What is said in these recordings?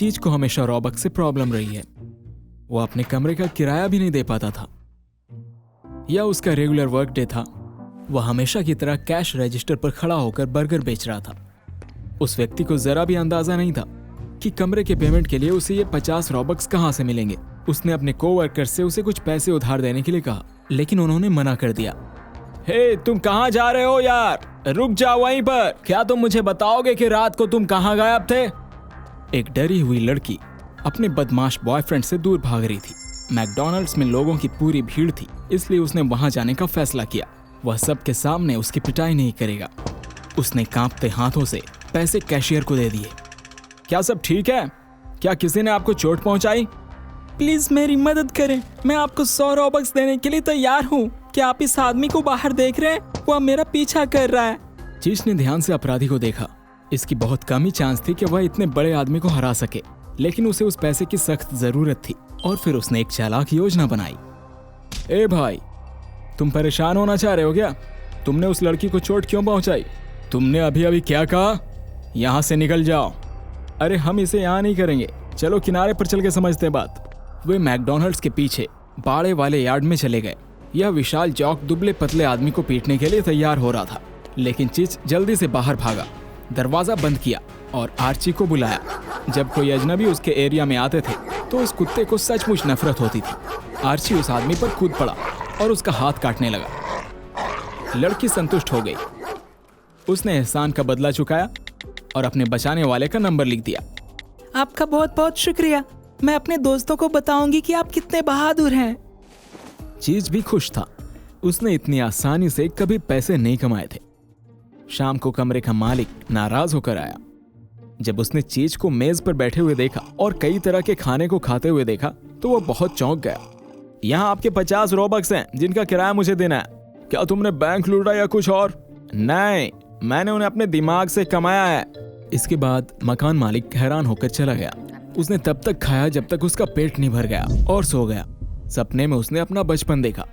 चीज को हमेशा रॉबक्स से प्रॉब्लम रही है। वो अपने कमरे का किराया भी नहीं दे पाता था। यह उसका रेगुलर वर्क डे था। वह हमेशा की तरह कैश रजिस्टर पर खड़ा होकर बर्गर बेच रहा था। उस व्यक्ति को जरा भी अंदाजा नहीं था कि कमरे के पेमेंट के लिए उसे ये 50 रॉबक्स कहाँ से मिलेंगे। उसने अपने कोवर्कर से उसे कुछ पैसे उधार देने के लिए कहा, लेकिन उन्होंने मना कर दिया। हे, तुम कहाँ जा रहे हो यार? रुक जाओ वहीं पर। क्या तुम मुझे बताओगे कि रात को तुम कहाँ गायब थे? एक डरी हुई लड़की अपने बदमाश बॉयफ्रेंड से दूर भाग रही थी। मैकडॉनल्ड्स में लोगों की पूरी भीड़ थी, इसलिए उसने वहां जाने का फैसला किया। वह सबके सामने उसकी पिटाई नहीं करेगा। उसने कांपते हाथों से पैसे कैशियर को दे दिए। क्या सब ठीक है? क्या किसी ने आपको चोट पहुंचाई? प्लीज मेरी मदद करें, मैं आपको 100 रॉबक्स देने के लिए तैयार हूँ। क्या आप इस आदमी को बाहर देख रहे हैं? वह मेरा पीछा कर रहा है। चीच ने ध्यान से अपराधी को देखा। इसकी बहुत कम ही चांस थी कि वह इतने बड़े आदमी को हरा सके, लेकिन उसे उस पैसे की सख्त जरूरत थी और फिर उसने एक चालाक योजना बनाई। ए भाई, तुम परेशान होना चाह रहे हो क्या? तुमने उस लड़की को चोट क्यों पहुंचाई? तुमने अभी अभी क्या कहा? यहाँ से निकल जाओ। अरे हम इसे यहाँ नहीं करेंगे, चलो किनारे पर चल के समझते हैं बात। वे मैकडॉनल्ड्स के पीछे बाड़े वाले यार्ड में चले गए। यह विशाल जॉक दुबले पतले आदमी को पीटने के लिए तैयार हो रहा था, लेकिन चीच जल्दी से बाहर भागा, दरवाजा बंद किया और आर्ची को बुलाया। जब कोई अजनबी उसके एरिया में आते थे तो उस कुत्ते को सचमुच नफरत होती थी। आर्ची उस आदमी पर कूद पड़ा और उसका हाथ काटने लगा। लड़की संतुष्ट हो गई। उसने एहसान का बदला चुकाया और अपने बचाने वाले का नंबर लिख दिया। आपका बहुत बहुत शुक्रिया। मैं अपने दोस्तों को बताऊंगी कि आप कितने बहादुर हैं। चीज भी खुश था। उसने इतनी आसानी से कभी पैसे नहीं कमाए थे। शाम को कमरे का मालिक नाराज होकर आया। जब उसने चीज को मेज पर बैठे हुए देखा और कई तरह के खाने को खाते हुए देखा तो वो बहुत चौंक गया। यहाँ आपके 50 रॉबक्स हैं जिनका किराया मुझे देना है। क्या तुमने बैंक लूटा या कुछ और? नहीं, मैंने उन्हें अपने दिमाग से कमाया है। इसके बाद मकान मालिक हैरान होकर चला गया। उसने तब तक खाया जब तक उसका पेट नहीं भर गया और सो गया। सपने में उसने अपना बचपन देखा।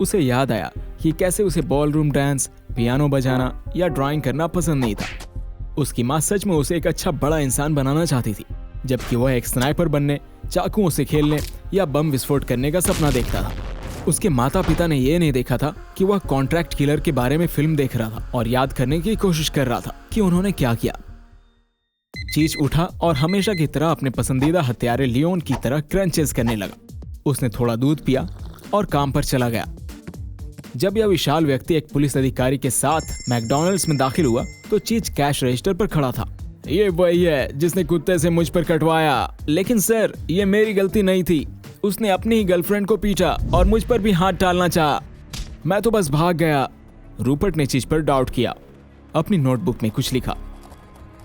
उसे याद आया कि कैसे उसे बॉल रूम डांस, पियानो बजाना या ड्राइंग करना पसंद नहीं था। उसकी माँ सच में उसे एक अच्छा बड़ा इंसान बनाना चाहती थी, जबकि वह एक स्नाइपर बनने, चाकुओं से खेलने या बम विस्फोट करने का सपना देखता था। उसके माता पिता ने यह नहीं देखा था कि वह कॉन्ट्रैक्ट किलर के बारे में फिल्म देख रहा था और याद करने की कोशिश कर रहा था कि उन्होंने क्या किया। चीच उठा और हमेशा की तरह अपने पसंदीदा हत्यारे लियोन की तरह क्रंचेस करने लगा। उसने थोड़ा दूध पिया और काम पर चला गया। जब यह विशाल व्यक्ति एक पुलिस अधिकारी के साथ मैकडॉनल्ड्स में दाखिल हुआ तो चीच कैश रजिस्टर पर खड़ा था। ये वही है जिसने कुत्ते से मुझ पर कटवाया। लेकिन सर, ये मेरी गलती नहीं थी। उसने अपनी ही गर्लफ्रेंड को पीटा और मुझ पर भी हाथ डालना चाहा। मैं तो बस भाग गया। रूपर्ट ने चीज पर डाउट किया, अपनी नोटबुक में कुछ लिखा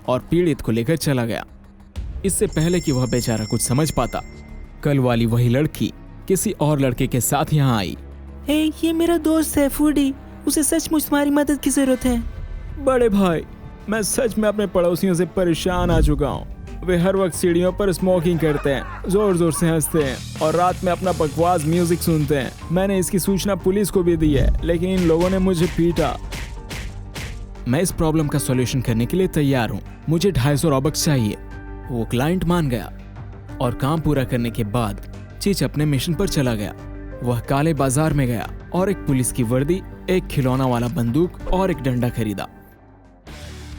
और पीड़ित को लेकर चला गया। इससे पहले कि वह बेचारा कुछ समझ पाता, कल वाली वही लड़की किसी और लड़के के साथ यहाँ आई। हे, ये मेरा दोस्त है फूडी। उसे सचमुच तुम्हारी मदद की जरूरत है। बड़े भाई, मैं सच में अपने पड़ोसियों से परेशान आ चुका हूँ। वे हर वक्त सीढ़ियों पर स्मोकिंग करते हैं, जोर जोर से हंसते हैं और रात में अपना बकवास म्यूजिक सुनते हैं। मैंने इसकी सूचना पुलिस को भी दी है, लेकिन इन लोगों ने मुझे पीटा। मैं इस प्रॉब्लम का सॉल्यूशन करने के लिए तैयार हूँ। मुझे 250 रॉबक्स चाहिए। वो क्लाइंट मान गया और काम पूरा करने के बाद चीच अपने मिशन पर चला गया। वह काले बाजार में गया और एक पुलिस की वर्दी, एक खिलौना वाला बंदूक और एक डंडा खरीदा।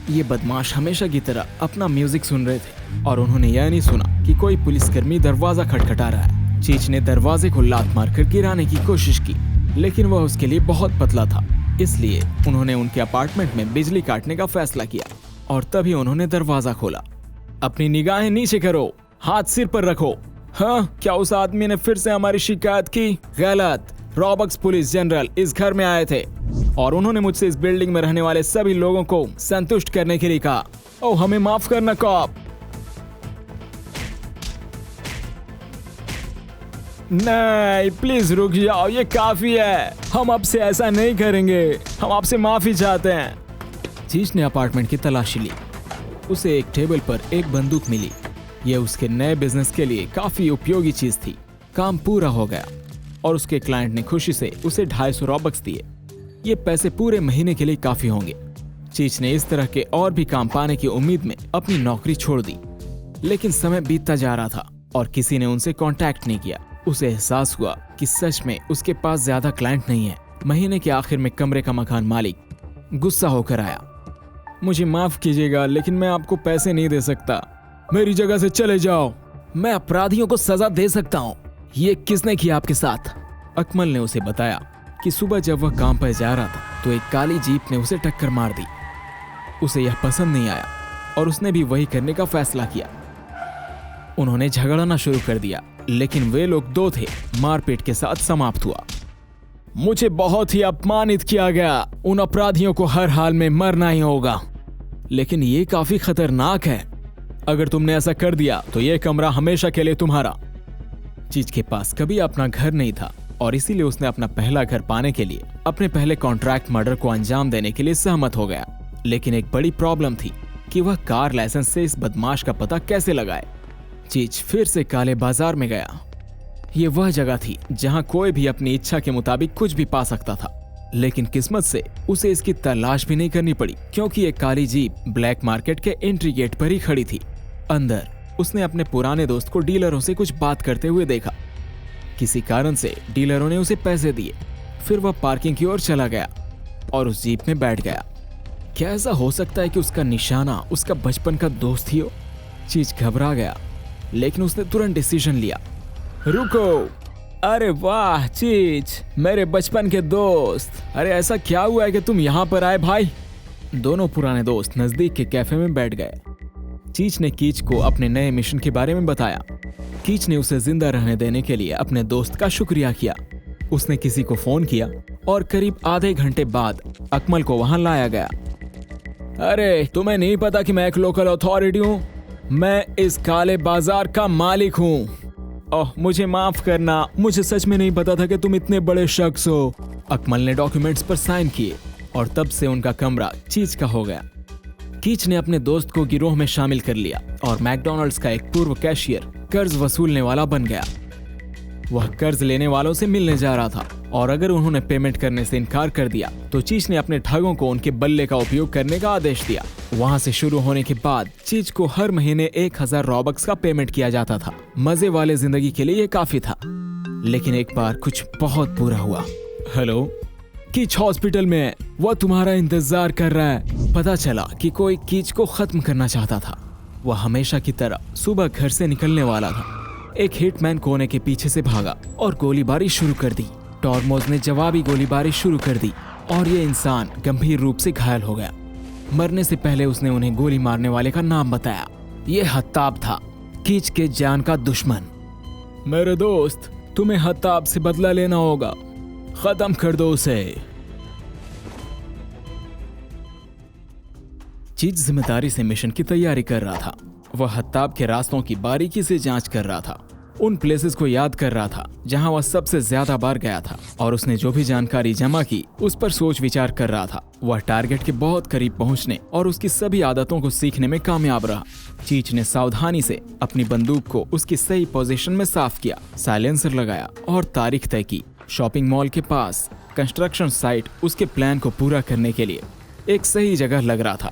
ये बदमाश हमेशा की तरह अपना म्यूजिक सुन रहे थे और उन्होंने यह नहीं सुना कि कोई पुलिसकर्मी दरवाजा खटखटा रहा है। चीच ने दरवाजे को लात मारकर गिराने की कोशिश की, लेकिन वह उसके लिए बहुत पतला था। इसलिए उन्होंने उनके अपार्टमेंट में बिजली काटने का फैसला किया और तभी उन्होंने दरवाजा खोला। अपनी निगाहें नीचे करो, हाथ सिर पर रखो। हाँ, क्या उस आदमी ने फिर से हमारी शिकायत की? गलत। रॉबक्स पुलिस जनरल इस घर में आए थे और उन्होंने मुझसे इस बिल्डिंग में रहने वाले सभी लोगों को संतुष्ट करने के लिए कहा। ओह, हमें माफ करना कॉप। नहीं, प्लीज रुक जाओ, ये काफी है। हम अब से ऐसा नहीं करेंगे। हम आपसे माफी चाहते हैं। चीच ने अपार्टमेंट की तलाशी ली। उसे एक टेबल पर एक बंदूक मिली। यह उसके नए बिजनेस के लिए काफी उपयोगी चीज थी। काम पूरा हो गया और उसके क्लाइंट ने खुशी से उसे 250 रॉबक्स दिए। ये पैसे पूरे महीने के लिए काफी होंगे। चीच ने इस तरह के और भी काम पाने की उम्मीद में अपनी नौकरी छोड़ दी। लेकिन समय बीतता जा रहा था और किसी ने उनसे कांटेक्ट नहीं किया। उसे एहसास हुआ कि सच में उसके पास ज्यादा क्लाइंट नहीं है। महीने के आखिर में कमरे का मकान मालिक गुस्सा होकर आया। मुझे माफ कीजिएगा, लेकिन मैं आपको पैसे नहीं दे सकता। मेरी जगह से चले जाओ। मैं अपराधियों को सजा दे सकता हूँ। ये किसने किया आपके साथ? अकमल ने उसे बताया कि सुबह जब वह काम पर जा रहा था तो एक काली जीप ने उसे टक्कर मार दी। उसे यह पसंद नहीं आया और उसने भी वही करने का फैसला किया। उन्होंने झगड़ना शुरू कर दिया, लेकिन वे लोग दो थे। मारपीट के साथ समाप्त हुआ। मुझे बहुत ही अपमानित किया गया। उन अपराधियों को हर हाल में मरना ही होगा। लेकिन ये काफी खतरनाक है। अगर तुमने ऐसा कर दिया तो यह कमरा हमेशा के लिए तुम्हारा। चीज के पास कभी अपना घर नहीं था और इसीलिए उसने अपना पहला घर पाने के लिए अपने पहले कॉन्ट्रैक्ट मर्डर को अंजाम देने के लिए सहमत हो गया। लेकिन एक बड़ी प्रॉब्लम थी कि वह कार लाइसेंस से इस बदमाश का पता कैसे लगाए। चीज फिर से काले बाजार में गया। ये वह जगह थी जहां कोई भी अपनी इच्छा के मुताबिक कुछ भी पा सकता था। लेकिन किस्मत से उसे इसकी तलाश भी नहीं करनी पड़ी, क्योंकि एक काली जीप ब्लैक मार्केट के एंट्री गेट पर ही खड़ी थी। अंदर उसने अपने पुराने दोस्त को डीलरों से कुछ बात करते हुए देखा। किसी कारण से डीलरों ने उसे पैसे दिए। फिर वह पार्किंग की ओर चला गया और उस जीप में बैठ गया। क्या ऐसा हो सकता है कि उसका निशाना उसका बचपन का दोस्त ही हो? चीज घबरा गया, लेकिन उसने तुरंत डिसीजन लिया। रुको। अरे वाह चीज, मेरे बचपन के दोस्त। अरे ऐसा क्या हुआ है कि तुम यहाँ पर आए भाई? दोनों पुराने दोस्त नजदीक के कैफे में बैठ गए। चीच ने कीच को अपने नए मिशन के बारे में बताया। कीच ने उसे जिंदा रहने देने के लिए अपने दोस्त का शुक्रिया किया। उसने किसी को फोन किया और करीब आधे घंटे बाद अकमल को वहां लाया गया। अरे तुम्हें नहीं पता कि मैं एक लोकल अथॉरिटी हूँ? मैं इस काले बाजार का मालिक हूँ। ओह मुझे माफ करना, मुझे सच में नहीं पता था कि तुम इतने बड़े शख्स हो। अकमल ने डॉक्यूमेंट्स पर साइन किए और तब से उनका कमरा चीज का हो गया। कीच ने अपने दोस्त को गिरोह में शामिल कर लिया और मैकडॉनल्ड्स का एक पूर्व कैशियर कर्ज वसूलने वाला बन गया। वह कर्ज लेने वालों से मिलने जा रहा था और अगर उन्होंने पेमेंट करने से इनकार कर दिया तो चीच ने अपने ठगों को उनके बल्ले का उपयोग करने का आदेश दिया। वहां से शुरू होने के बाद चीच को हर महीने 1000 रॉबक्स का पेमेंट किया जाता था। मजे वाले जिंदगी के लिए ये काफी था। लेकिन एक बार कुछ बहुत बुरा हुआ। हेलो, कीच हॉस्पिटल में है, वह तुम्हारा इंतजार कर रहा है। पता चला कि कोई कीच को खत्म करना चाहता था। वह हमेशा की तरह सुबह घर से निकलने वाला था। एक हिटमैन कोने के पीछे से भागा और गोलीबारी शुरू कर दी। टॉर्मोज ने जवाबी गोलीबारी शुरू कर दी और ये इंसान गंभीर रूप से घायल हो गया। मरने से पहले उसने उन्हें गोली मारने वाले का नाम बताया। ये हत्ताब था, कीच के जान का दुश्मन। मेरे दोस्त, तुम्हें हत्ताब से बदला लेना होगा। खत्म कर दो उसे। चीज जिम्मेदारी से मिशन की तैयारी कर रहा था। वह हत्ताब के रास्तों की बारीकी से जांच कर रहा था। उन प्लेसेस को याद कर रहा था जहां वह सबसे ज्यादा बार गया था और उसने जो भी जानकारी जमा की उस पर सोच विचार कर रहा था। वह टारगेट के बहुत करीब पहुंचने और उसकी सभी आदतों को सीखने में कामयाब रहा। चीच ने सावधानी से अपनी बंदूक को उसकी सही पोजीशन में साफ किया, साइलेंसर लगाया और तारीख तय की। शॉपिंग मॉल के पास कंस्ट्रक्शन साइट उसके प्लान को पूरा करने के लिए एक सही जगह लग रहा था।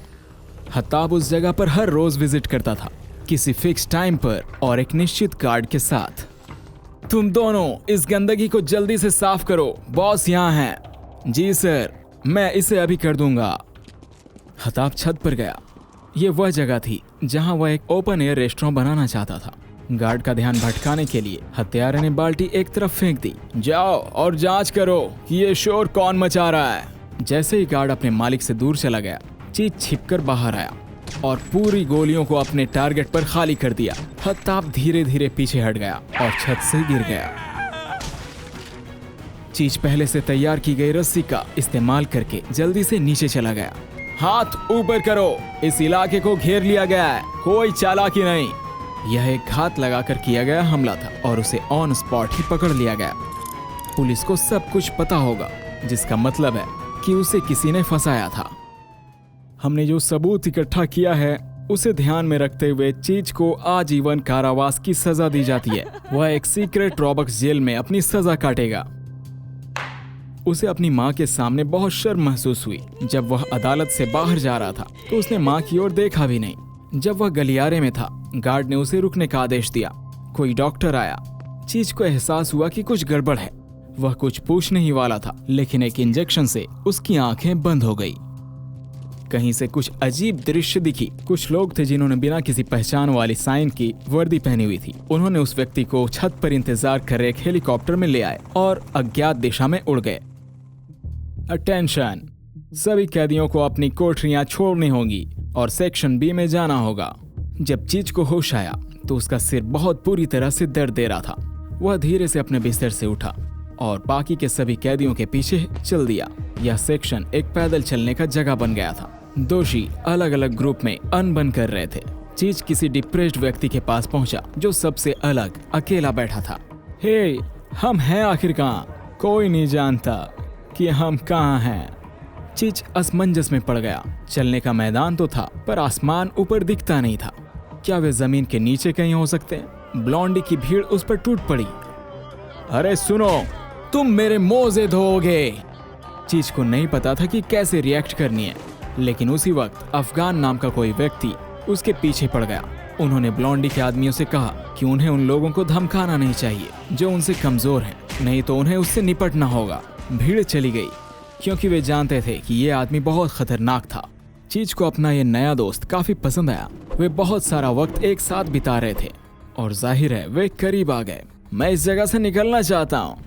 हत्ताब उस जगह पर हर रोज विजिट करता था, किसी फिक्स टाइम पर और एक निश्चित गार्ड के साथ। तुम दोनों इस गंदगी को जल्दी से साफ करो, बॉस यहाँ हैं। जी सर, मैं इसे अभी कर दूंगा। हत्ताब छत पर गया। ये वह जगह थी जहां वह एक ओपन एयर रेस्टोरेंट बनाना चाहता था। गार्ड का ध्यान भटकाने के लिए हत्यारे ने बाल्टी एक तरफ फेंक दी। जाओ और जांच करो कि ये शोर कौन मचा रहा है। जैसे ही गार्ड अपने मालिक से दूर चला गया, चीज छिपकर बाहर आया और पूरी गोलियों को अपने टारगेट पर खाली कर दिया। हत्ताब धीरे धीरे पीछे हट गया और छत से गिर गया। चीज पहले से तैयार की गई रस्सी का इस्तेमाल करके जल्दी से नीचे चला गया। हाथ ऊपर करो, इस इलाके को घेर लिया गया है, कोई चालाकी नहीं। यह एक घात लगाकर किया गया हमला था और उसे ऑन स्पॉट ही पकड़ लिया गया। पुलिस को सब कुछ पता होगा, जिसका मतलब है कि उसे किसी ने फंसाया था। हमने जो सबूत इकट्ठा किया है उसे ध्यान में रखते हुए चीज को आजीवन कारावास की सजा दी जाती है। वह एक सीक्रेट रॉबक्स जेल में अपनी सजा काटेगा। उसे अपनी माँ के सामने बहुत शर्म महसूस हुई। जब वह अदालत से बाहर जा रहा था तो उसने माँ की ओर देखा भी नहीं। जब वह गलियारे में था, गार्ड ने उसे रुकने का आदेश दिया। कोई डॉक्टर आया। चीज को एहसास हुआ कि कुछ गड़बड़ है। वह कुछ पूछने ही वाला था, लेकिन एक इंजेक्शन से उसकी आंखें बंद हो गई। कहीं से कुछ अजीब दृश्य दिखी। कुछ लोग थे जिन्होंने बिना किसी पहचान वाली साइन की वर्दी पहनी हुई थी। उन्होंने उस व्यक्ति को छत पर इंतजार कर रहे एक हेलीकॉप्टर में ले आए और अज्ञात दिशा में उड़ गए। अटेंशन, सभी कैदियों को अपनी कोठरियां छोड़नी होंगी और सेक्शन बी में जाना होगा। जब चीज को होश आया तो उसका सिर बहुत बुरी तरह से दर्द दे रहा था। वह धीरे से अपने बिस्तर से उठा और बाकी के सभी कैदियों के पीछे चल दिया। यह सेक्शन एक पैदल चलने का जगह बन गया था। दोषी अलग अलग ग्रुप में अनबन कर रहे थे। चीज किसी डिप्रेस्ड व्यक्ति के पास पहुंचा जो सबसे अलग अकेला बैठा था। हे, हम हैं आखिर कहाँ? कोई नहीं जानता कि हम कहाँ हैं। चीज असमंजस में पड़ गया। चलने का मैदान तो था, पर आसमान ऊपर दिखता नहीं था। क्या वे जमीन के नीचे कहीं हो सकते हैं? ब्लॉन्डी की भीड़ उस पर टूट पड़ी। अरे सुनो, तुम मेरे मोजे धोओगे। चीज को नहीं पता था कि कैसे रिएक्ट करनी है, लेकिन उसी वक्त अफगान नाम का कोई व्यक्ति उसके पीछे पड़ गया। उन्होंने ब्लॉन्डी के आदमियों से कहा कि उन्हें उन लोगों को धमकाना नहीं चाहिए जो उनसे कमजोर हैं, नहीं तो उन्हें उससे निपटना होगा। भीड़ चली गई क्योंकि वे जानते थे कि ये आदमी बहुत खतरनाक था। चीज को अपना ये नया दोस्त काफी पसंद आया। वे बहुत सारा वक्त एक साथ बिता रहे थे और जाहिर है वे करीब आ गए। मैं इस जगह से निकलना चाहता हूँ।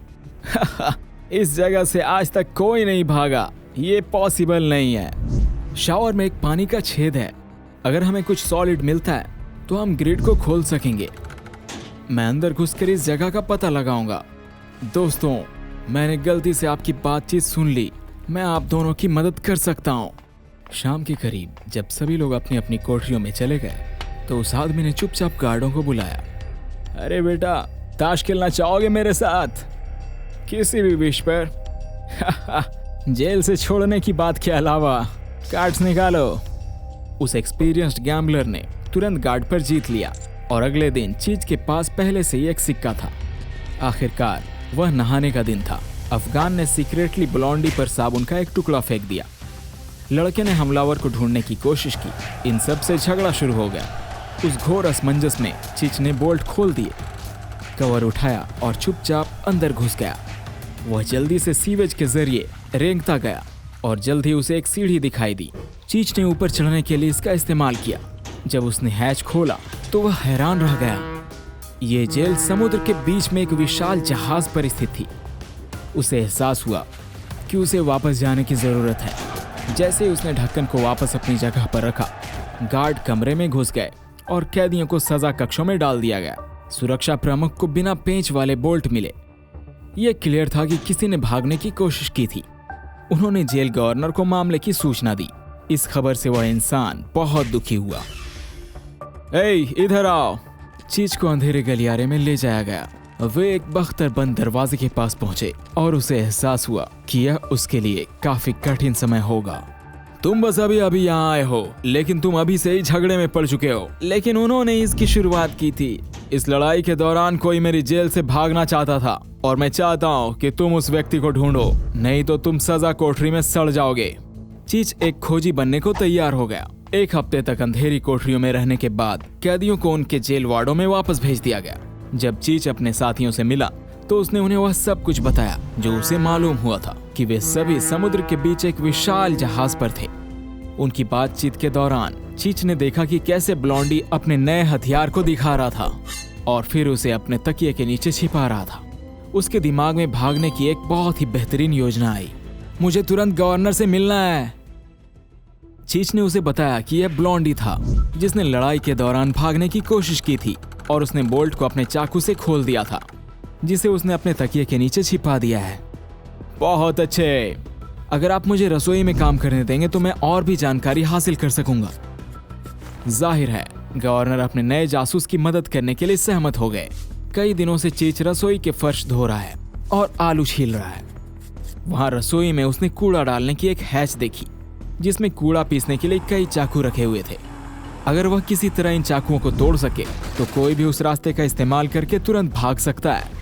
इस जगह से आज तक कोई नहीं भागा। ये पॉसिबल नहीं है। शावर में एक पानी का छेद है। अगर हमें कुछ सॉलिड मिलता है तो हम ग्रिड को खोल सकेंगे। मैं अंदर घुसकर इस जगह का पता लगाऊंगा। दोस्तों, मैंने गलती से आपकी बातचीत सुन ली। मैं आप दोनों की मदद कर सकता हूँ। शाम के करीब जब सभी लोग अपनी अपनी कोठरियों में चले गए तो उस आदमी ने चुपचाप गार्डों को बुलाया। अरे बेटा, ताश खेलना चाहोगे मेरे साथ? किसी भी विषय पर? जेल से छोड़ने की बात के अलावा कार्ड्स निकालो। उस एक्सपीरियंस्ड गैम्बलर ने तुरंत गार्ड पर जीत लिया और अगले दिन चीज के पास पहले से ही एक सिक्का था। आखिरकार वह नहाने का दिन था। अफगान ने सीक्रेटली ब्लॉन्डी पर साबुन का एक टुकड़ा फेंक दिया। लड़के ने हमलावर को ढूंढने की कोशिश की। इन सब से झगड़ा शुरू हो गया। उस घोर असमंजस में चीच ने बोल्ट खोल दिए, कवर उठाया और चुपचाप अंदर घुस गया। वह जल्दी से सीवेज के जरिए रेंगता गया और जल्द ही उसे एक सीढ़ी दिखाई दी। चीच ने ऊपर चढ़ने के लिए इसका इस्तेमाल किया। जब उसने हैच खोला तो वह हैरान रह गया। ये जेल समुद्र के बीच में एक विशाल जहाज पर स्थित थी। उसे एहसास हुआ कि उसे वापस जाने की जरूरत है। जैसे ही उसने ढक्कन को वापस अपनी जगह पर रखा, गार्ड कमरे में घुस गए और कैदियों को सजा कक्षों में डाल दिया गया। सुरक्षा प्रमुख को बिना पेंच वाले बोल्ट मिले। यह क्लियर था कि किसी ने भागने की कोशिश की थी। उन्होंने जेल गवर्नर को मामले की सूचना दी। इस खबर से वह इंसान बहुत दुखी हुआ। ए, इधर आओ। चीज को अंधेरे गलियारे में ले जाया गया। वे एक बख्तर बंद दरवाजे के पास पहुंचे और उसे एहसास हुआ कि यह उसके लिए काफी कठिन समय होगा। तुम बस अभी अभी यहाँ आए हो, लेकिन तुम अभी से ही झगड़े में पड़ चुके हो। लेकिन उन्होंने इसकी शुरुआत की थी। इस लड़ाई के दौरान कोई मेरी जेल से भागना चाहता था और मैं चाहता हूँ कि तुम उस व्यक्ति को ढूंढो, नहीं तो तुम सजा कोठरी में सड़ जाओगे। चीच एक खोजी बनने को तैयार हो गया। एक हफ्ते तक अंधेरी कोठरियों में रहने के बाद कैदियों को उनके जेल वार्डों में वापस भेज दिया गया। जब चीच अपने साथियों से मिला तो उसने उन्हें वह सब कुछ बताया जो उसे मालूम हुआ था कि वे सभी समुद्र के बीच एक विशाल जहाज पर थे। उनकी बातचीत के दौरान चीच ने देखा कि कैसे ब्लॉन्डी अपने नए हथियार को दिखा रहा था और फिर उसे अपने तकिए के नीचे छिपा रहा था। उसके दिमाग में भागने की एक बहुत ही बेहतरीन योजना आई। मुझे तुरंत गवर्नर से मिलना है। चीच ने उसे बताया कि यह ब्लॉन्डी था जिसने लड़ाई के दौरान भागने की कोशिश की थी और उसने बोल्ट को अपने चाकू से खोल दिया था, जिसे उसने अपने तकिए के नीचे छिपा दिया है। बहुत अच्छे। अगर आप मुझे रसोई में काम करने देंगे तो मैं और भी जानकारी हासिल कर सकूंगा। जाहिर है गवर्नर अपने नए जासूस की मदद करने के लिए सहमत हो गए। कई दिनों से चीच रसोई के फर्श धो रहा है और आलू छील रहा है। वहां रसोई में उसने कूड़ा डालने की एक हैच देखी जिसमें कूड़ा पीसने के लिए कई चाकू रखे हुए थे। अगर वह किसी तरह इन चाकुओं को तोड़ सके तो कोई भी उस रास्ते का इस्तेमाल करके तुरंत भाग सकता है।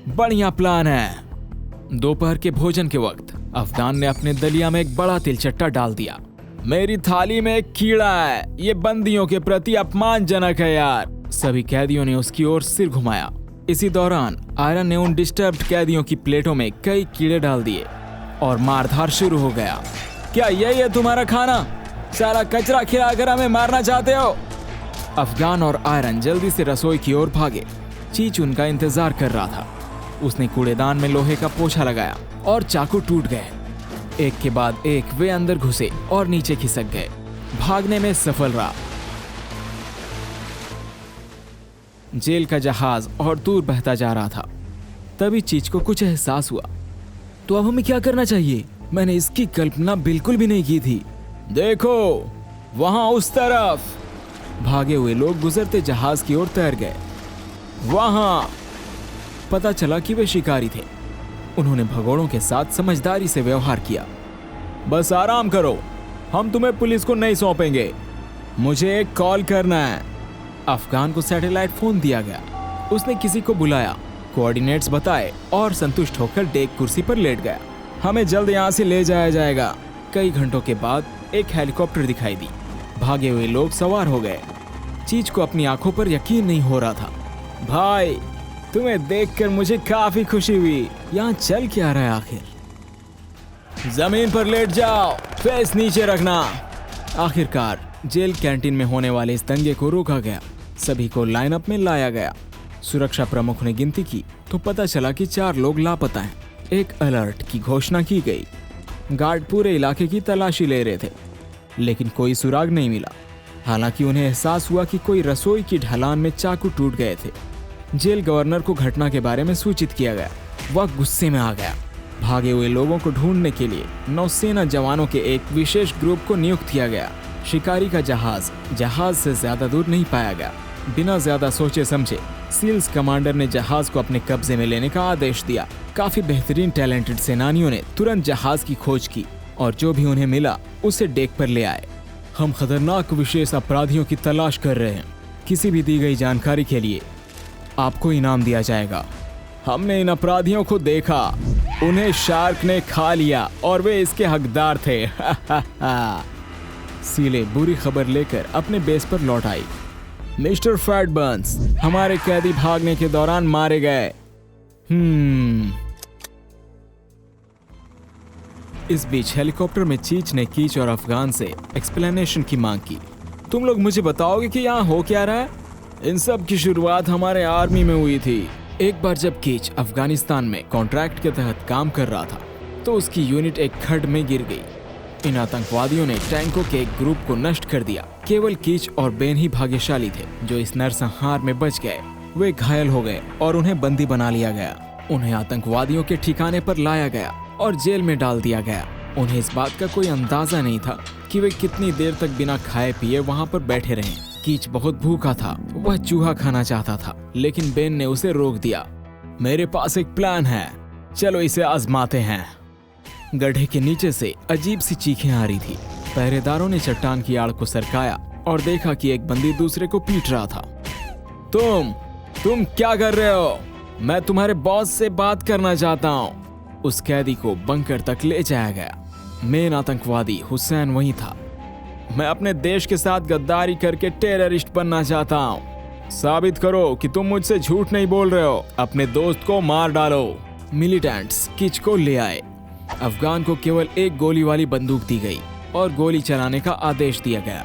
बढ़िया प्लान है। दोपहर के भोजन के वक्त अफगान ने अपने दलिया में एक बड़ा तिलचट्टा डाल दिया। मेरी थाली में एक कीड़ा है, ये बंदियों के प्रति अपमानजनक है यार। सभी कैदियों ने उसकी ओर सिर घुमाया। इसी दौरान आयरन ने उन डिस्टर्ब्ड कैदियों की प्लेटों में कई कीड़े डाल दिए और मारधार शुरू हो गया। क्या यही है तुम्हारा खाना? सारा कचरा खिलाकर हमें मारना चाहते हो? अफगान और आयरन जल्दी से रसोई की ओर भागे। चीच उनका इंतजार कर रहा था। उसने कूड़ेदान में लोहे का पोछा लगाया और चाकू टूट गए। एक के बाद एक वे अंदर घुसे और नीचे खिसक गए। भागने में सफल रहा। जेल का जहाज और दूर बहता जा रहा था। तभी चीच को कुछ एहसास हुआ। तो अब हमें क्या करना चाहिए? मैंने इसकी कल्पना बिल्कुल भी नहीं की थी। देखो वहां उस तरफ। भागे हुए लोग गुजरते जहाज की ओर तैर गए। वहां पता चला कि वे शिकारी थे। उन्होंने भगोड़ों के साथ समझदारी से व्यवहार किया। बस आराम करो, हम तुम्हें पुलिस को नहीं सौंपेंगे। मुझे एक कॉल करना है। अफगान को सैटेलाइट फोन दिया गया। उसने किसी को बुलाया, कोऑर्डिनेट्स बताए और संतुष्ट होकर डेक कुर्सी पर लेट गया। हमें जल्द यहाँ से ले जाया जाएगा। कई घंटों के बाद एक हेलीकॉप्टर दिखाई दी। भागे हुए लोग सवार हो गए। चीच को अपनी आंखों पर यकीन नहीं हो रहा था। भाई, तुम्हें देखकर मुझे काफी खुशी हुई। यहाँ चल क्या रहा है आखिर? जमीन पर लेट जाओ, फेस नीचे रखना। आखिरकार जेल कैंटीन में होने वाले इस दंगे को रोका गया। सभी को लाइनअप में लाया गया। सुरक्षा प्रमुख ने गिनती की तो पता चला कि 4 लोग लापता हैं। एक अलर्ट की घोषणा की गई। गार्ड पूरे इलाके की तलाशी ले रहे थे, लेकिन कोई सुराग नहीं मिला। हालांकि उन्हें एहसास हुआ कि कोई रसोई की ढलान में चाकू टूट गए थे। जेल गवर्नर को घटना के बारे में सूचित किया गया। वह गुस्से में आ गया। भागे हुए लोगों को ढूंढने के लिए नौसेना जवानों के एक विशेष ग्रुप को नियुक्त किया गया। शिकारी का जहाज से ज्यादा दूर नहीं पाया गया। बिना ज्यादा सोचे समझे सील्स कमांडर ने जहाज को अपने कब्जे में लेने का आदेश दिया। काफी बेहतरीन टैलेंटेड सेनानियों ने तुरंत जहाज की खोज की और जो भी उन्हें मिला उसे डेक पर ले आए। हम खतरनाक विशेष अपराधियों की तलाश कर रहे हैं। किसी भी दी गई जानकारी के लिए आपको इनाम दिया जाएगा। हमने इन अपराधियों को देखा, उन्हें शार्क ने खा लिया और वे इसके हकदार थे। सीले बुरी खबर लेकर अपने बेस पर लौट आई। मिस्टर फैटबर्न्स, हमारे कैदी भागने के दौरान मारे गए। इस बीच हेलीकॉप्टर में चीच ने कीच और अफगान से एक्सप्लेनेशन की मांग की। तुम लोग मुझे बताओगे कि यहाँ हो क्या रहा है? इन सब की शुरुआत हमारे आर्मी में हुई थी। एक बार जब कीच अफगानिस्तान में कॉन्ट्रैक्ट के तहत काम कर रहा था तो उसकी यूनिट एक खड्ड में गिर गई। इन आतंकवादियों ने टैंकों के एक ग्रुप को नष्ट कर दिया। केवल कीच और बेन ही भाग्यशाली थे जो इस नरसंहार में बच गए। वे घायल हो गए और उन्हें बंदी बना लिया गया। उन्हें आतंकवादियों के ठिकाने पर लाया गया और जेल में डाल दिया गया। उन्हें इस बात का कोई अंदाजा नहीं था कि वे कितनी देर तक बिना खाए पिए वहां पर बैठे रहें। कीच बहुत भूखा था, वह चूहा खाना चाहता था, लेकिन बेन ने उसे रोक दिया। मेरे पास एक प्लान है, चलो इसे आजमाते हैं। गड्ढे के नीचे से अजीब सी चीखें आ रही थी। पहरेदारों ने चट्टान की आड़ को सरकाया और देखा कि एक बंदी दूसरे को पीट रहा था। तुम क्या कर रहे हो? मैं तुम्हारे बॉस से बात करना चाहता हूँ। उस कैदी को बंकर तक ले जाया गया। मेन आतंकवादी हुसैन वहीं था। मैं अपने देश के साथ गद्दारी करके टेररिस्ट बनना चाहता हूँ। साबित करो कि तुम मुझसे झूठ नहीं बोल रहे हो। अपने दोस्त को मार डालो। मिलिटेंट्स कीच को ले आए। अफगान को केवल एक गोली वाली बंदूक दी गई और गोली चलाने का आदेश दिया गया।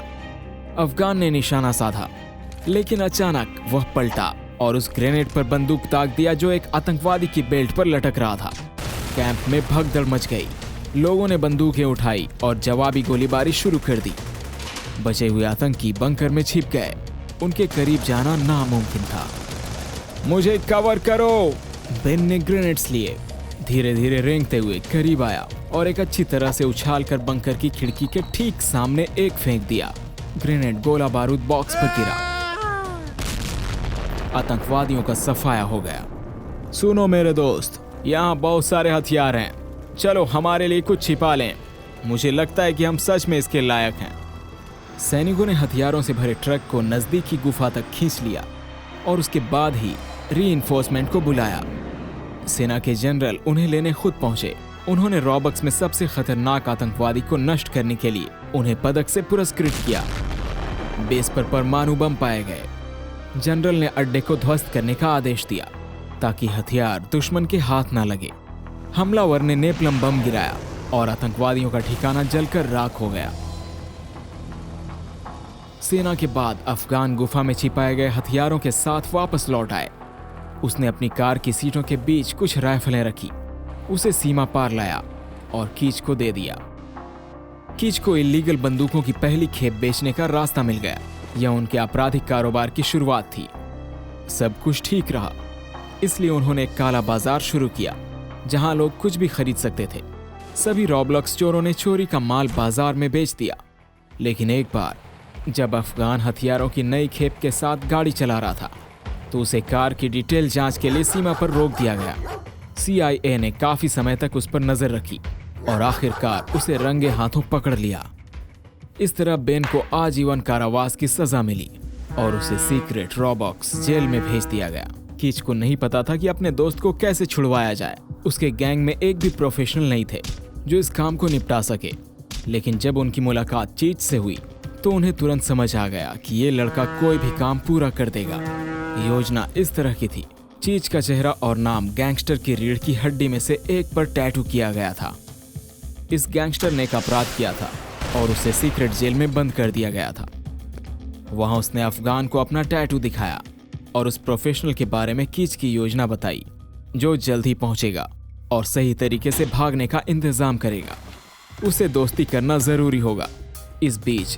अफगान ने निशाना साधा, लेकिन अचानक वह पलटा और उस ग्रेनेड पर बंदूक दाग दिया जो एक आतंकवादी की बेल्ट पर लटक रहा था। कैंप में भगदड़ मच गई। लोगों ने बंदूकें उठाई और जवाबी गोलीबारी शुरू कर दी। बचे हुए आतंकी बंकर में छिप गए। उनके करीब जाना नामुमकिन था। मुझे कवर करो। बेन ने ग्रेनेड्स लिए। धीरे धीरे रेंगते हुए करीब आया और एक अच्छी तरह से उछालकर बंकर की खिड़की के ठीक सामने एक फेंक दिया। ग्रेनेड गोला बारूद बॉक्स पर गिरा। आतंकवादियों का सफाया हो गया। सुनो मेरे दोस्त, यहाँ बहुत सारे हथियार हैं। चलो हमारे लिए कुछ छिपा लें। मुझे लगता है कि हम सच में इसके लायक हैं। सैनिकों ने हथियारों से भरे ट्रक को नजदीकी गुफा तक खींच लिया और उसके बाद ही रीइंफोर्समेंट को बुलाया। सेना के जनरल उन्हें लेने खुद पहुंचे। उन्होंने रॉबक्स में सबसे खतरनाक आतंकवादी को नष्ट करने के लिए उन्हें पदक से पुरस्कृत किया। बेस पर परमाणु बम पाए गए। जनरल ने अड्डे को ध्वस्त करने का आदेश दिया ताकि हथियार दुश्मन के हाथ न लगे। हमलावर ने नेपलम बम गिराया और आतंकवादियों का ठिकाना जलकर राख हो गया। सेना के बाद अफगान गुफा में छिपाए गए हथियारों के साथ वापस लौट आए। उसने अपनी कार की सीटों के बीच कुछ राइफलें रखी, उसे सीमा पार लाया और कीच को दे दिया। कीच को इल्लीगल बंदूकों की पहली खेप बेचने का रास्ता मिल गया। यह उनके आपराधिक कारोबार की शुरुआत थी। सब कुछ ठीक रहा, इसलिए उन्होंने एक काला बाजार शुरू किया जहां लोग कुछ भी खरीद सकते थे। सभी रॉबलॉक्स चोरों ने चोरी का माल बाजार में बेच दिया। लेकिन एक बार जब अफगान हथियारों की नई खेप के साथ गाड़ी चला रहा था तो उसे कार की डिटेल जांच के लिए सीमा पर रोक दिया गया। CIA ने काफी समय तक उस पर नजर रखी और आखिरकार उसे रंगे हाथों पकड़ लिया। इस तरह बेन को आजीवन कारावास की सजा मिली और उसे सीक्रेट रॉबॉक्स जेल में भेज दिया गया। कीच को नहीं पता था कि अपने दोस्त को कैसे छुड़वाया जाए। उसके गैंग में एक भी प्रोफेशनल नहीं थे जो इस काम को निपटा सके। लेकिन जब उनकी मुलाकात चीच से हुई तो उन्हें तुरंत समझ आ गया कि ये लड़का कोई भी काम पूरा कर देगा। योजना इस तरह की थी। चीच का चेहरा और नाम गैंगस्टर की रीढ़ की हड्डी में से एक पर टैटू किया गया था। इस गैंगस्टर ने एक अपराध किया था और उसे सीक्रेट जेल में बंद कर दिया गया था। वहां उसने अफगान को अपना टैटू दिखाया और उस प्रोफेशनल के बारे में कीच की योजना बताई जो जल्द ही पहुंचेगा और सही तरीके से भागने का इंतजाम करेगा। उसे दोस्ती करना जरूरी होगा। इस बीच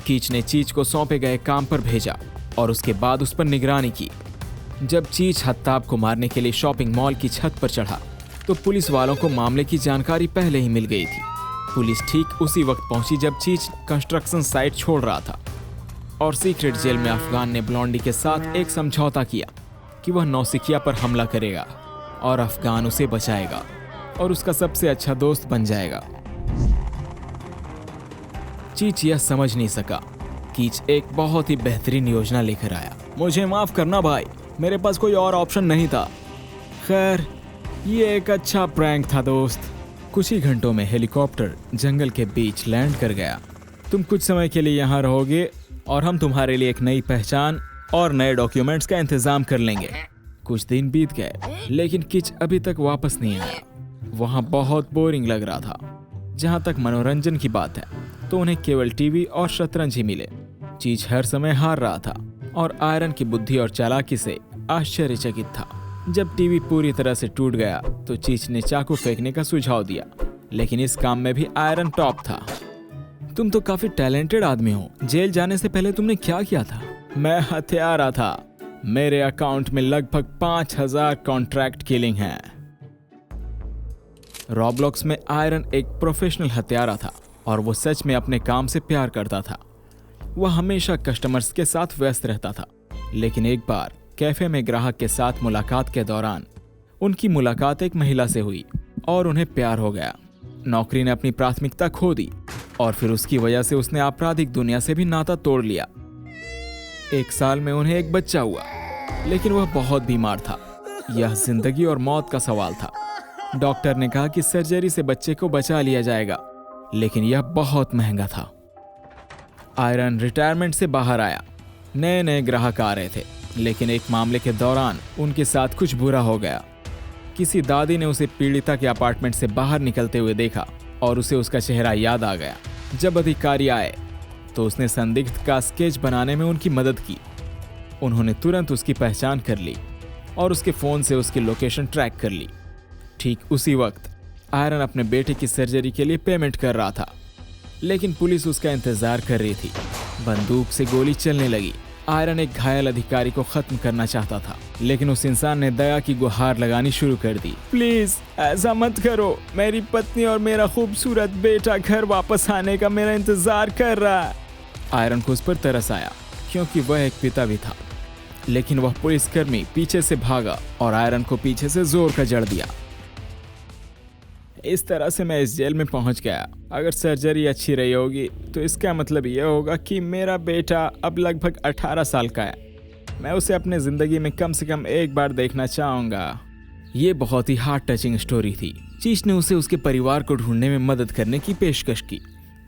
कीच ने चीच को सौंपे गए काम पर भेजा और उसके बाद उस पर निगरानी की। जब चीच हत्ताब को मारने के लिए शॉपिंग मॉल की छत पर चढ़ा तो पुलिस वालों को मामले की जानकारी पहले ही मिल गई थी। पुलिस ठीक उसी वक्त पहुंची जब चीच कंस्ट्रक्शन साइट छोड़ रहा था और सीक्रेट जेल में अफगान ने ब्लॉन्डी के साथ एक समझौता किया कि वह नौसिखिया पर हमला करेगा और अफगान उसे बचाएगा और उसका सबसे अच्छा दोस्त बन जाएगा। चीच यह समझ नहीं सका। कीच एक बहुत ही बेहतरीन योजना लेकर आया। मुझे माफ करना भाई, मेरे पास कोई और ऑप्शन नहीं था। खैर, ये एक अच्छा प्रैंक था दोस्त। कुछ ही घंटों में हेलीकॉप्टर जंगल के बीच लैंड कर गया। तुम कुछ समय के लिए यहाँ रहोगे और हम तुम्हारे लिए एक नई पहचान और नए डॉक्यूमेंट्स का इंतजाम कर लेंगे। कुछ दिन बीत गए लेकिन किच अभी तक वापस नहीं आया। वहाँ बहुत बोरिंग लग रहा था। जहाँ तक मनोरंजन की बात है तो उन्हें केवल टीवी और शतरंज ही मिले। चीज हर समय हार रहा था और आयरन की बुद्धि और चालाकी से आश्चर्यचकित था। जब टीवी पूरी तरह से टूट गया तो चीच ने चाकू फेंकने का सुझाव दिया, लेकिन इस काम में भी आयरन टॉप था। तुम तो काफी टैलेंटेड आदमी हो। जेल जाने से पहले तुमने क्या किया था? मैं हत्यारा था। मेरे अकाउंट में लगभग 5000 कॉन्ट्रैक्ट किलिंग हैं। रॉबलॉक्स में आयरन एक प्रोफेशनल हत्यारा था और वो सच में अपने काम से प्यार करता था। वह हमेशा कस्टमर्स के साथ व्यस्त रहता था। लेकिन एक बार कैफे में ग्राहक के साथ मुलाकात के दौरान उनकी मुलाकात एक महिला से हुई और उन्हें प्यार हो गया। नौकरी ने अपनी प्राथमिकता खो दी और फिर उसकी वजह से उसने आपराधिक दुनिया से भी नाता तोड़ लिया। 1 साल में उन्हें एक बच्चा हुआ, लेकिन वह बहुत बीमार था। यह जिंदगी और मौत का सवाल था। डॉक्टर ने कहा कि सर्जरी से बच्चे को बचा लिया जाएगा, लेकिन यह बहुत महंगा था। आयरन रिटायरमेंट से बाहर आया। नए नए ग्राहक आ रहे थे, लेकिन एक मामले के दौरान उनके साथ कुछ बुरा हो गया। किसी दादी ने उसे पीड़िता के अपार्टमेंट से बाहर निकलते हुए देखा और उसे उसका चेहरा याद आ गया। जब अधिकारी आए तो उसने संदिग्ध का स्केच बनाने में उनकी मदद की। उन्होंने तुरंत उसकी पहचान कर ली और उसके फोन से उसकी लोकेशन ट्रैक कर ली। ठीक उसी वक्त आयरन अपने बेटे की सर्जरी के लिए पेमेंट कर रहा था, लेकिन पुलिस उसका इंतजार कर रही थी। बंदूक से गोली चलने लगी। आयरन एक घायल अधिकारी को खत्म करना चाहता था, लेकिन उस इंसान ने दया की गुहार लगानी शुरू कर दी। प्लीज ऐसा मत करो, मेरी पत्नी और मेरा खूबसूरत बेटा घर वापस आने का मेरा इंतजार कर रहा है। आयरन को उस पर तरस आया, क्योंकि वह एक पिता भी था। लेकिन वह पुलिसकर्मी पीछे से भागा और आयरन को पीछे से जोर का जड़ दिया। इस तरह से मैं इस जेल में पहुंच गया। अगर सर्जरी अच्छी रही होगी तो इसका मतलब यह होगा कि मेरा बेटा अब लगभग 18 साल का है। मैं उसे अपने ज़िंदगी में कम से कम एक बार देखना चाहूँगा। ये बहुत ही हार्ट टचिंग स्टोरी थी। चीच ने उसे उसके परिवार को ढूंढने में मदद करने की पेशकश की।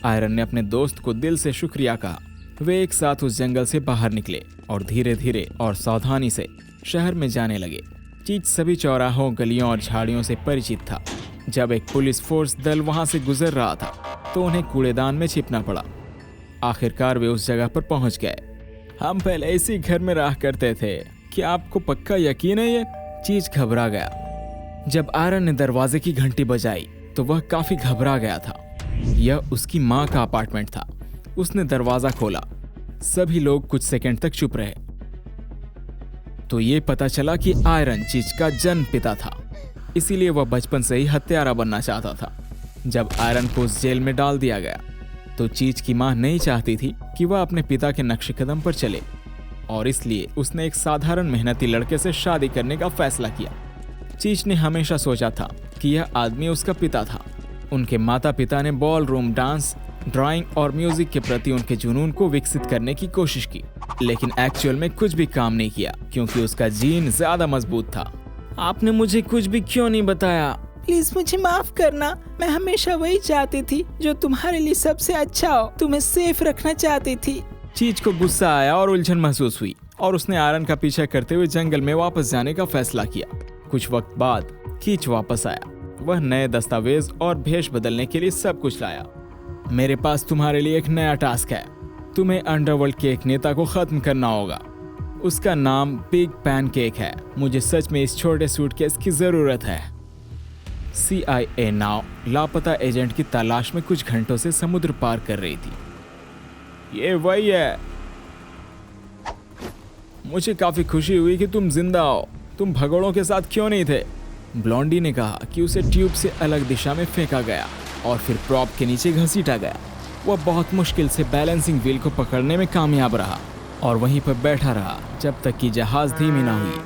आयरन ने अपने दोस्त को दिल से शुक्रिया कहा। वे एक साथ उस जंगल से बाहर निकले और धीरे धीरे और सावधानी से शहर में जाने लगे। चीच सभी चौराहों, गलियों और झाड़ियों से परिचित था। जब एक पुलिस फोर्स दल वहां से गुजर रहा था तो उन्हें कूड़ेदान में छिपना पड़ा। आखिरकार वे उस जगह पर पहुंच गए। हम पहले इसी घर में रहा करते थे, क्या आपको पक्का यकीन है ये? चीच घबरा गया। जब आयरन ने दरवाजे की घंटी बजाई तो वह काफी घबरा गया था। यह उसकी माँ का अपार्टमेंट था। उसने दरवाजा खोला। सभी लोग कुछ सेकंड तक चुप रहे। तो ये पता चला कि आयरन चीच का जन्म पिता था, इसीलिए वह बचपन से ही हत्यारा बनना चाहता था। जब आयरन को उस जेल में डाल दिया गया तो चीच की माँ नहीं चाहती थी कि वह अपने पिता के नक्शे कदम पर चले, और इसलिए उसने एक साधारण मेहनती लड़के से शादी करने का फैसला किया। चीच ने हमेशा सोचा था कि यह आदमी उसका पिता था। उनके माता पिता ने बॉल रूम डांस, ड्राइंग और म्यूजिक के प्रति उनके जुनून को विकसित करने की कोशिश की, लेकिन एक्चुअल में कुछ भी काम नहीं किया क्योंकि उसका जीन ज्यादा मजबूत था। आपने मुझे कुछ भी क्यों नहीं बताया? प्लीज मुझे माफ करना। मैं हमेशा वही चाहती थी जो तुम्हारे लिए सबसे अच्छा हो। तुम्हें सेफ रखना चाहती थी। चीच को गुस्सा आया और उलझन महसूस हुई और उसने आयरन का पीछा करते हुए जंगल में वापस जाने का फैसला किया। कुछ वक्त बाद कीच वापस आया। वह नए दस्तावेज और भेष बदलने के लिए सब कुछ लाया। मेरे पास तुम्हारे लिए एक नया टास्क है। तुम्हें अंडरवर्ल्ड के एक नेता को खत्म करना होगा। उसका नाम बिग पैनकेक है। मुझे सच में इस छोटे सूटकेस की जरूरत है। CIA नाव लापता एजेंट की तलाश में कुछ घंटों से समुद्र पार कर रही थी। ये वही है। मुझे काफी खुशी हुई कि तुम जिंदा हो। तुम भगोड़ों के साथ क्यों नहीं थे? ब्लॉन्डी ने कहा कि उसे ट्यूब से अलग दिशा में फेंका गया और फिर प्रॉप के नीचे घसीटा गया। वह बहुत मुश्किल से बैलेंसिंग व्हील को पकड़ने में कामयाब रहा और वहीं पर बैठा रहा जब तक कि जहाज धीमी ना हुई।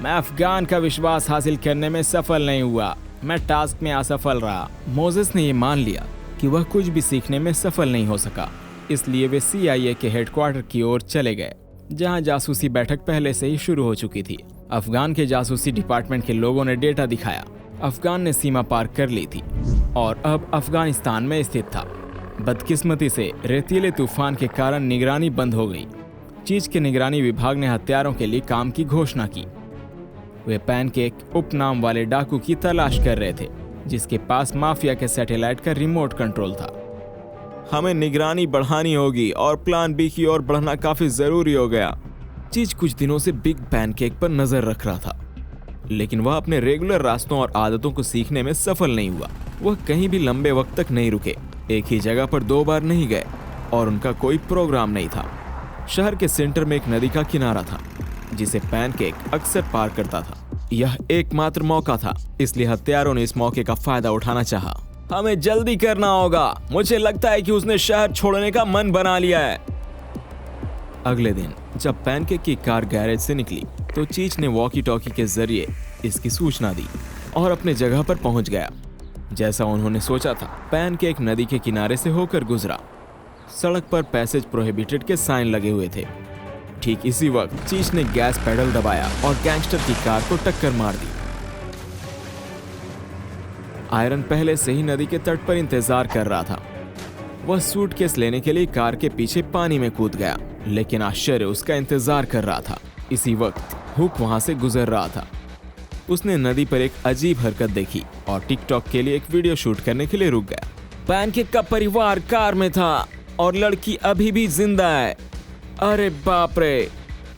मैं अफगान का विश्वास हासिल करने में सफल नहीं हुआ। मैं टास्क में असफल रहा। मोजेस ने यह मान लिया कि वह कुछ भी सीखने में सफल नहीं हो सका, इसलिए वे CIA के हेडक्वार्टर की ओर चले गए, जहां जासूसी बैठक पहले से ही शुरू हो चुकी थी। अफगान के जासूसी डिपार्टमेंट के लोगों ने डेटा दिखाया। अफगान ने सीमा पार कर ली थी और अब अफगानिस्तान में स्थित था। बदकिस्मती से रेतीले तूफान के कारण निगरानी बंद हो गई। चीच के निगरानी विभाग ने हत्यारों के लिए काम की घोषणा की। वे पैनकेक उपनाम वाले डाकू की तलाश कर रहे थे, जिसके पास माफिया के सैटेलाइट का रिमोट कंट्रोल था। हमें निगरानी बढ़ानी होगी और प्लान बी की ओर बढ़ना काफी जरूरी हो गया। चीच कुछ दिनों से बिग पैनकेक पर नजर रख रहा था, लेकिन वह अपने रेगुलर रास्तों और आदतों को सीखने में सफल नहीं हुआ। वह कहीं भी लंबे वक्त तक नहीं रुके, एक ही जगह पर 2 बार नहीं गए और उनका कोई प्रोग्राम नहीं था। शहर के सेंटर में एक नदी का किनारा था जिसे पैनकेक अक्सर पार करता था। यह एकमात्र मौका था, इसलिए हत्यारों ने इस मौके का फायदा उठाना चाहा। हमें जल्दी करना होगा। मुझे लगता है कि उसने शहर छोड़ने का मन बना लिया है। अगले दिन जब पैनकेक की कार गैरेज से निकली तो चीच ने वॉकी टॉकी के जरिए इसकी सूचना दी और अपने जगह पर पहुंच गया। जैसा उन्होंने सोचा था, पैनकेक नदी के किनारे से होकर गुजरा। सड़क पर पैसेज प्रोहिबिटेड के साइन लगे हुए थे। ठीक इसी वक्त चीच ने गैस पेडल दबाया और गैंगस्टर की कार को टक्कर मार दी। आयरन पहले से ही नदी के तट पर इंतजार कर रहा था। वह सूटकेस लेने के लिए कार के पीछे पानी में कूद गया, लेकिन आश्चर्य उसका इंतजार कर रहा था। इसी वक्त हुक वहां से गुजर रहा था। उसने नदी पर एक अजीब हरकत देखी और टिकटॉक के लिए एक वीडियो शूट करने के लिए रुक गया। पैनकेक का परिवार कार में था और लड़की अभी भी जिंदा है। अरे बाप रे,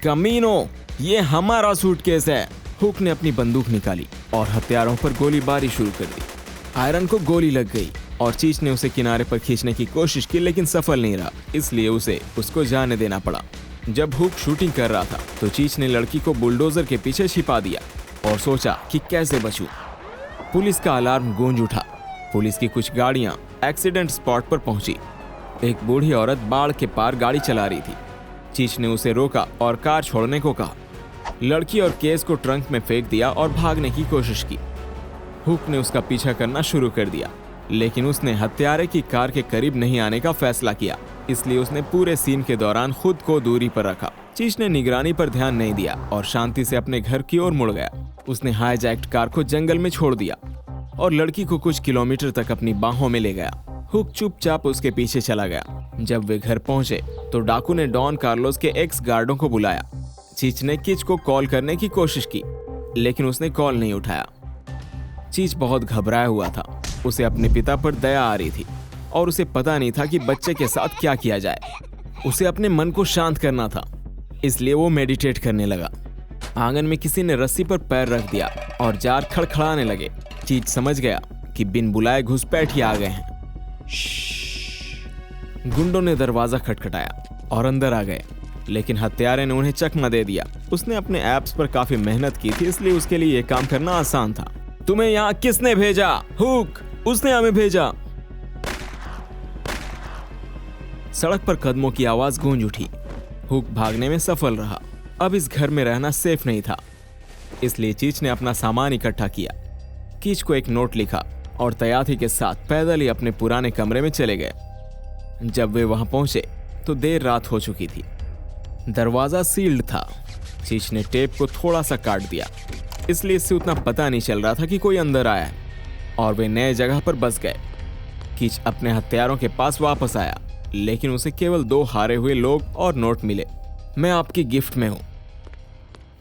कमीनो, ये हमारा सूटकेस है। हुक ने अपनी बंदूक निकाली और हत्यारों पर गोलीबारी शुरू कर दी। आयरन को गोली लग गई और चीच ने उसे किनारे पर खींचने की कोशिश की, लेकिन सफल नहीं रहा, इसलिए उसको जाने देना पड़ा। जब हुक शूटिंग कर रहा था तो चीच ने लड़की को बुलडोजर के पीछे छिपा दिया और सोचा कि कैसे बचूं। पुलिस का अलार्म गूंज उठा। पुलिस की कुछ गाड़ियां एक्सीडेंट स्पॉट पर पहुंची। एक बूढ़ी औरत बाढ़ के पार गाड़ी चला रही थी। चीच ने उसे रोका और कार छोड़ने को कहा। लड़की और केस को ट्रंक में फेंक दिया और भागने की कोशिश की। हुक ने उसका पीछा करना शुरू कर दिया, लेकिन उसने हत्यारे की कार के करीब नहीं आने का फैसला किया, इसलिए उसने पूरे सीन के दौरान खुद को दूरी पर रखा। चीच ने निगरानी पर ध्यान नहीं दिया और शांति से अपने घर की ओर मुड़ गया। उसने हाईजैक्ड कार को जंगल में छोड़ दिया और लड़की को कुछ किलोमीटर तक अपनी बाहों में ले गया। हुक चुपचाप उसके पीछे चला गया। जब वे घर पहुंचे तो डाकू ने डॉन कार्लोस के एक्स गार्डों को बुलाया। चीच ने किच को कॉल करने की कोशिश की, लेकिन उसने कॉल नहीं उठाया। चीच बहुत घबराया हुआ था। उसे अपने पिता पर दया आ रही थी और उसे पता नहीं था कि बच्चे के साथ क्या किया जाए। उसे अपने मन को शांत करना था, इसलिए वो मेडिटेट करने लगा। आंगन में किसी ने रस्सी पर पैर रख दिया और जार खड़खड़ाने लगे। चीच समझ गया कि बिन बुलाए घुसपैठिए आ गए हैं। गुंडों ने दरवाजा खटखटाया और अंदर आ गए, लेकिन हत्यारे ने उन्हें चकमा दे दिया। उसने अपने एप्स पर काफी मेहनत की थी, इसलिए उसके लिए यह काम करना आसान था। तुम्हें यहाँ किसने भेजा? हुक, उसने हमें भेजा। सड़क पर कदमों की आवाज गूंज उठी। हुक भागने में सफल रहा। अब इस घर में रहना सेफ नहीं था, इसलिए चीच ने अपना सामान इकट्ठा किया। कीच को एक नोट लिखा और तयाती के साथ पैदल ही अपने पुराने कमरे में चले गए। जब वे वहां पहुंचे तो देर रात हो चुकी थी। दरवाजा सील्ड था। चीच ने टेप को थोड़ा सा काट दिया, इसलिए इससे उतना पता नहीं चल रहा था कि कोई अंदर आया है, और वे नए जगह पर बस गए। कीच अपने हथियारों के पास वापस आया, लेकिन उसे केवल 2 हारे हुए लोग और नोट मिले। मैं आपकी गिफ्ट में हूं।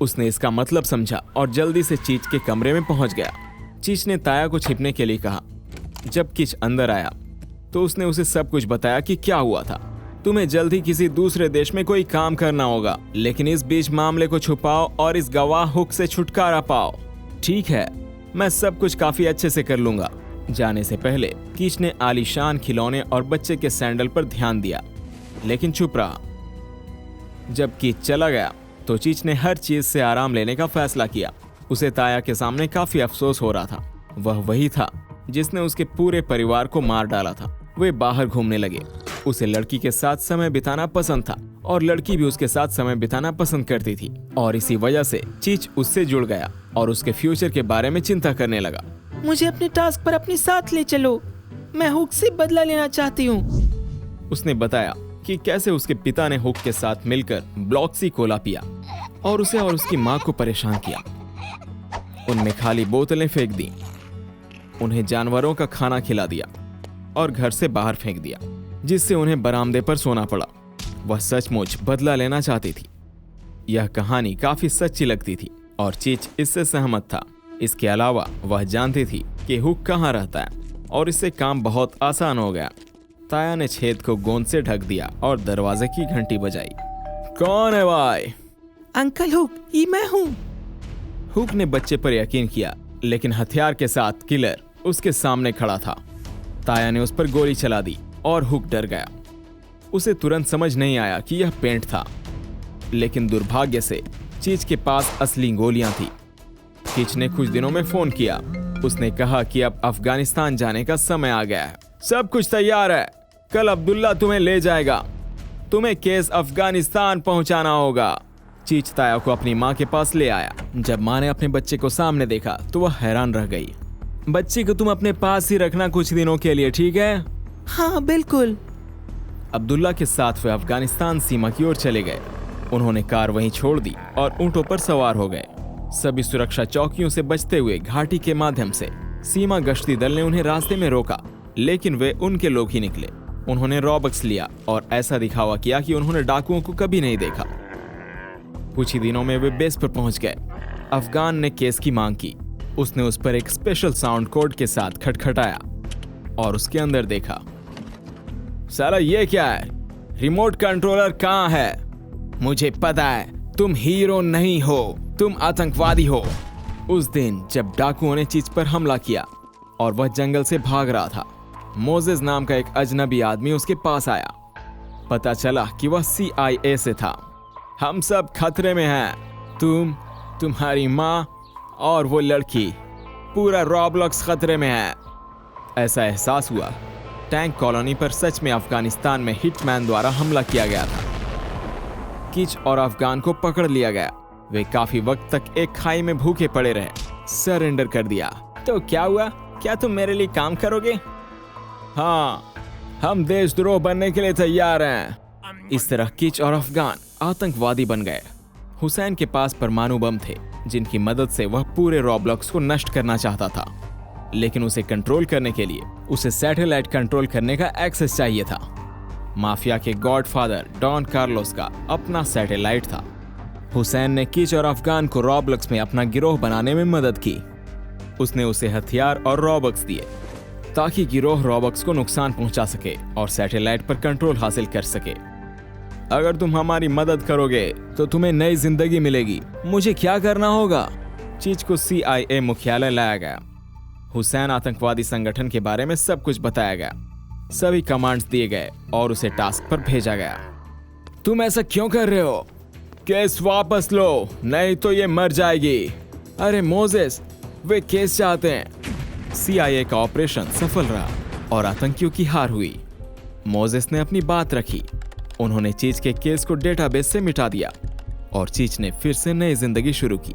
उसने इसका मतलब समझा और जल्दी से चीच के कमरे में पहुंच गया। चीच ने ताया को छिपने के लिए कहा। जब कीच अंदर आया तो उसने उसे सब कुछ बताया कि क्या हुआ था। तुम्हें जल्द ही किसी दूसरे देश में कोई काम करना होगा, लेकिन इस बीच मामले को छुपाओ और इस गवाह हुक से छुटकारा पाओ। ठीक है, मैं सब कुछ काफी अच्छे से कर लूंगा। जाने से पहले कीच ने आलीशान खिलौने और बच्चे के सैंडल पर ध्यान दिया, लेकिन चुप रहा। जब कीच चला गया तो चीच ने हर चीज से आराम लेने का फैसला किया। उसे ताया के सामने काफी अफसोस हो रहा था। वह वही था जिसने उसके पूरे परिवार को मार डाला था। वे बाहर घूमने लगे। उसे लड़की के साथ समय बिताना पसंद था और लड़की भी उसके साथ समय बिताना पसंद करती थी, और इसी वजह से चीच उससे जुड़ गया और उसके फ्यूचर के बारे में चिंता करने लगा। मुझे अपने टास्क पर अपने साथ ले चलो, मैं हुक से बदला लेना चाहती हूँ। उसने बताया कि कैसे उसके पिता ने हुक के साथ मिलकर ब्लॉक्सी कोला पिया और उसे और उसकी माँ को परेशान किया। उनमें खाली बोतलें फेंक दी, उन्हें जानवरों का खाना खिला दिया और घर से बाहर फेंक दिया, जिससे उन्हें बरामदे पर सोना पड़ा। वह सचमुच बदला लेना चाहती थी। यह कहानी काफी सच्ची लगती थी और चीच इससे सहमत था। इसके अलावा वह जानती थी कि हुक कहाँ रहता है और इससे काम बहुत आसान हो गया। ताया ने छेद को गोंद से ढक दिया और दरवाजे की घंटी बजाई। कौन है भाई? अंकल हुक, ये मैं हूँ। हुक ने बच्चे पर यकीन किया, लेकिन हथियार के साथ किलर उसके सामने खड़ा था। ताया ने उस पर गोली चला दी और हुक डर गया। उसे तुरंत समझ नहीं आया कि यह पेंट था, लेकिन दुर्भाग्य से चीच के पास असली गोलियां थी। चीच ने कुछ दिनों में फोन किया। उसने कहा कि अब अफगानिस्तान जाने का समय आ गया है। सब कुछ तैयार है, कल अब्दुल्ला तुम्हें ले जाएगा। तुम्हें केस अफगानिस्तान पहुंचाना होगा। चीच ताया को अपनी माँ के पास ले आया। जब माँ ने अपने बच्चे को सामने देखा तो वह हैरान रह गई। बच्चे को तुम अपने पास ही रखना कुछ दिनों के लिए, ठीक है? हाँ बिल्कुल। अब्दुल्ला के साथ वे अफगानिस्तान सीमा की ओर चले गए। उन्होंने कार वहीं छोड़ दी और ऊंटों पर सवार हो गए। सभी सुरक्षा चौकियों से बचते हुए घाटी के माध्यम से सीमा गश्ती दल ने उन्हें रास्ते में रोका, लेकिन वे उनके लोग ही निकले। उन्होंने रॉबक्स लिया और ऐसा दिखावा किया कि उन्होंने डाकुओं को कभी नहीं देखा। कुछ ही दिनों में वे बेस पर पहुंच गए। अफगान ने केस की मांग की। उसने उस पर एक स्पेशल साउंड कोड के साथ खटखटाया और उसके अंदर देखा। साला ये क्या है? रिमोट कंट्रोलर कहाँ है? मुझे पता है तुम हीरो नहीं हो, तुम आतंकवादी हो। उस दिन जब डाकुओं ने चीच पर हमला किया और वह जंगल से भाग रहा था, मोजेस नाम का एक अजनबी आदमी उसके पास आया। पता चला कि वह CIA से था। हम सब खतरे में हैं। तुम्हारी माँ और वो लड़की, पूरा रॉबलॉक्स खतरे में है। ऐसा एहसास हुआ टैंक कॉलोनी पर सच में अफगानिस्तान में हिटमैन द्वारा हमला किया गया था। किच और अफगान को पकड़ लिया गया। वे काफी वक्त तक एक खाई में भूखे पड़े रहे। सरेंडर कर दिया। तो क्या हुआ? क्या तुम मेरे लिए काम करोगे? हाँ, हम देशद्रोह बनने के लिए तैयार हैं। इस तरह किच और अफगान आतंकवादी बन गए। हुसैन के पास परमाणु बम थे जिनकी मदद से वह पूरे रॉब्लॉक्स को नष्ट करना चाहता था, लेकिन उसे कंट्रोल करने के लिए उसे सैटेलाइट कंट्रोल करने का एक्सेस चाहिए था। माफिया के गॉडफादर डॉन कार्लोस का अपना सैटेलाइट था। हुसैन ने किच और अफगान को रॉब्लॉक्स में अपना गिरोह बनाने में मदद की। उसने उसे हथियार और रॉबक्स दिए ताकि गिरोह रॉबक्स को नुकसान पहुंचा सके और सैटेलाइट पर कंट्रोल हासिल कर सके। अगर तुम हमारी मदद करोगे तो तुम्हें नई जिंदगी मिलेगी। मुझे क्या करना होगा? चीज को CIA मुख्यालय लाया गया। हुसैन आतंकवादी संगठन के बारे में सब कुछ बताया गया, सभी कमांड्स दिए गए और उसे टास्क पर भेजा गया। तुम ऐसा क्यों कर रहे हो? केस वापस लो, नहीं तो ये मर जाएगी। अरे मोजेस, वे केस चाहते हैं। CIA का ऑपरेशन सफल रहा और आतंकियों की हार हुई। मोजेस ने अपनी बात रखी। उन्होंने चीज के केस को डेटाबेस से मिटा दिया और चीज ने फिर से नई जिंदगी शुरू की।